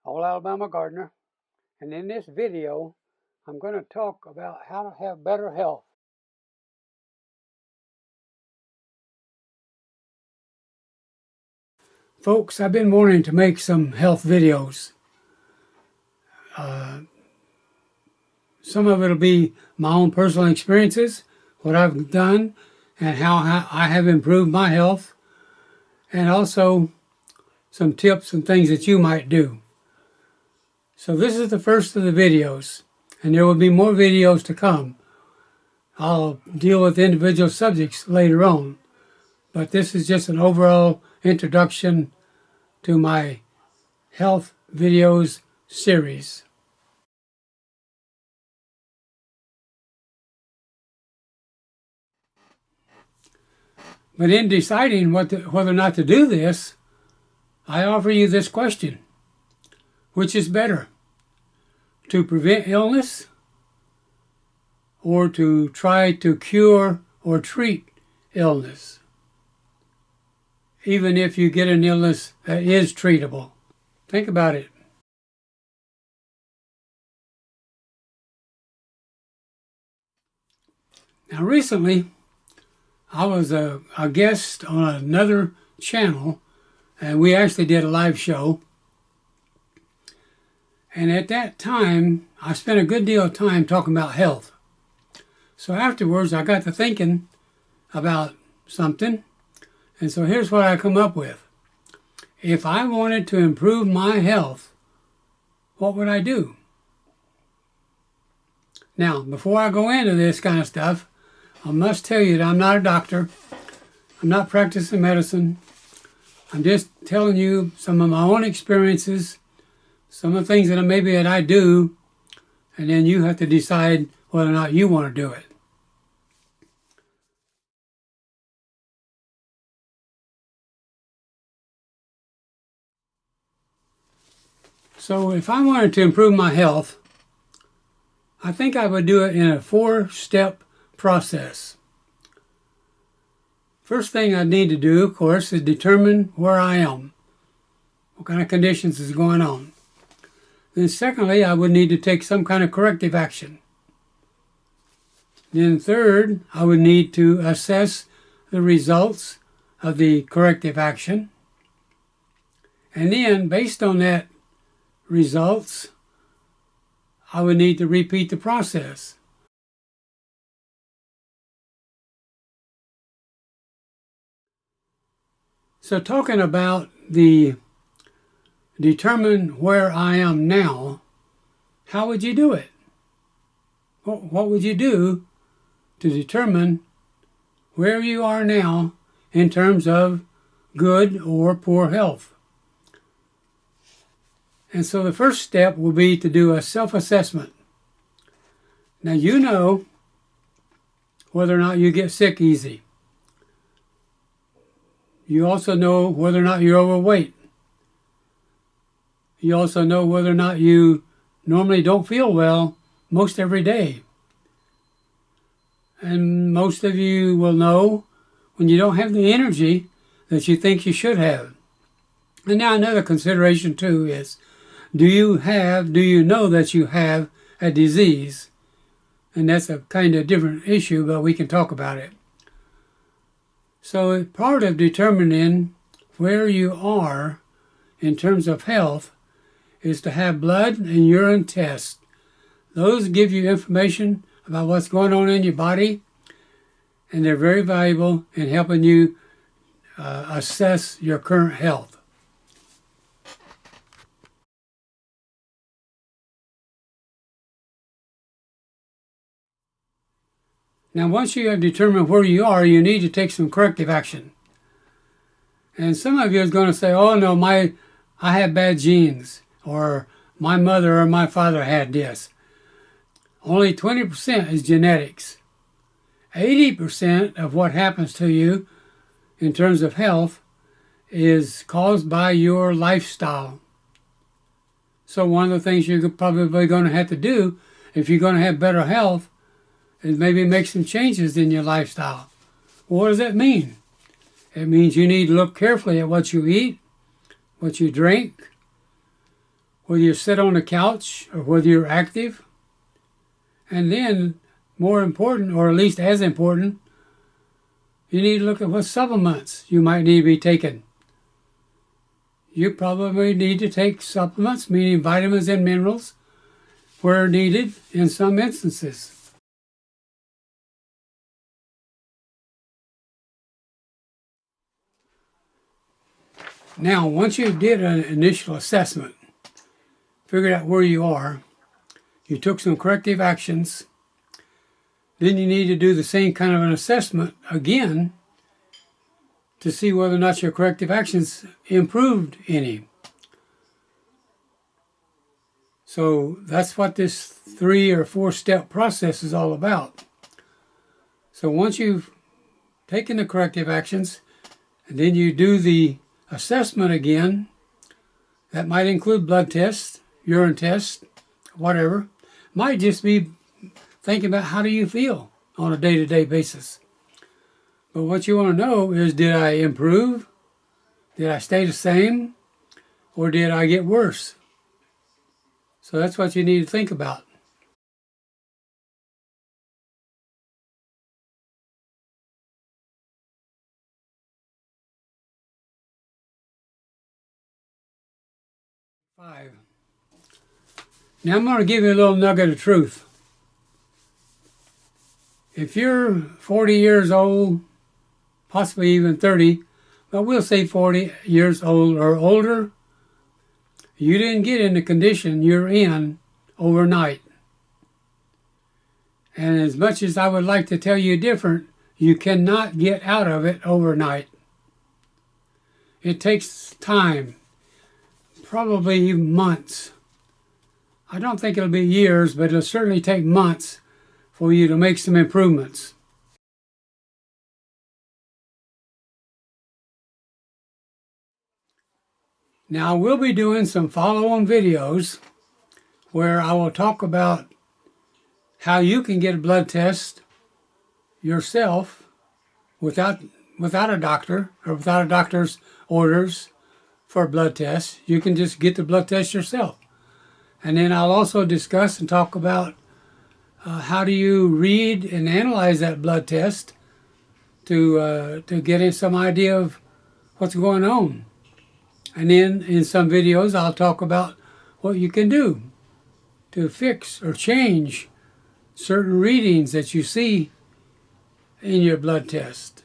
All Alabama Gardener, and in this video I'm going to talk about how to have better health. Folks, I've been wanting to make some health videos. Some of it will be my own personal experiences, what I've done, and how I have improved my health, and also some tips and things that you might do. So this is the first of the videos, and there will be more videos to come. I'll deal with individual subjects later on, but this is just an overall introduction to my health videos series. But in deciding whether or not to do this, I offer you this question: which is better, to prevent illness or to try to cure or treat illness, even if you get an illness that is treatable? Think about it. Now, recently, I was a guest on another channel, and we actually did a live show. And at that time, I spent a good deal of time talking about health. So afterwards, I got to thinking about something. And so here's what I come up with. If I wanted to improve my health, what would I do? Now, before I go into this kind of stuff, I must tell you that I'm not a doctor. I'm not practicing medicine. I'm just telling you some of my own experiences, some of the things that maybe that I do, and then you have to decide whether or not you want to do it. So if I wanted to improve my health, I think I would do it in a 4-step process. First thing I need to do, of course, is determine where I am, what kind of conditions is going on. Then secondly, I would need to take some kind of corrective action. Then third, I would need to assess the results of the corrective action. And then, based on that results, I would need to repeat the process. So talking about the determine where I am now, how would you do it? What would you do to determine where you are now in terms of good or poor health? And so the first step will be to do a self-assessment. Now you know whether or not you get sick easy. You also know whether or not you're overweight. You also know whether or not you normally don't feel well most every day. And most of you will know when you don't have the energy that you think you should have. And now another consideration too is, do you know that you have a disease? And that's a kind of different issue, but we can talk about it. So part of determining where you are in terms of health is to have blood and urine tests. Those give you information about what's going on in your body, and they're very valuable in helping you assess your current health. Now, once you have determined where you are, you need to take some corrective action. And some of you is going to say, oh no, I have bad genes, or my mother or my father had this. Only 20% is genetics. 80% of what happens to you in terms of health is caused by your lifestyle. So one of the things you're probably going to have to do if you're going to have better health is maybe make some changes in your lifestyle. Well, what does that mean? It means you need to look carefully at what you eat, what you drink, whether you sit on the couch or whether you're active. And then, more important, or at least as important, you need to look at what supplements you might need to be taking. You probably need to take supplements, meaning vitamins and minerals, where needed in some instances. Now, once you did an initial assessment, figured out where you are, you took some corrective actions, then you need to do the same kind of an assessment again to see whether or not your corrective actions improved any. So that's what this 3 or 4 step process is all about. So once you've taken the corrective actions, and then you do the assessment again, that might include blood tests, urine tests, whatever. Might just be thinking about how do you feel on a day-to-day basis. But what you want to know is, did I improve? Did I stay the same? Or did I get worse? So that's what you need to think about. Five. Now I'm going to give you a little nugget of truth. If you're 40 years old, possibly even 30, but we'll say 40 years old or older, you didn't get in the condition you're in overnight. And as much as I would like to tell you different, you cannot get out of it overnight. It takes time, probably months. I don't think it'll be years, but it'll certainly take months for you to make some improvements. Now, we'll be doing some follow-on videos where I will talk about how you can get a blood test yourself without a doctor or without a doctor's orders for a blood test. You can just get the blood test yourself. And then I'll also discuss and talk about how do you read and analyze that blood test to get some idea of what's going on. And then in some videos I'll talk about what you can do to fix or change certain readings that you see in your blood test.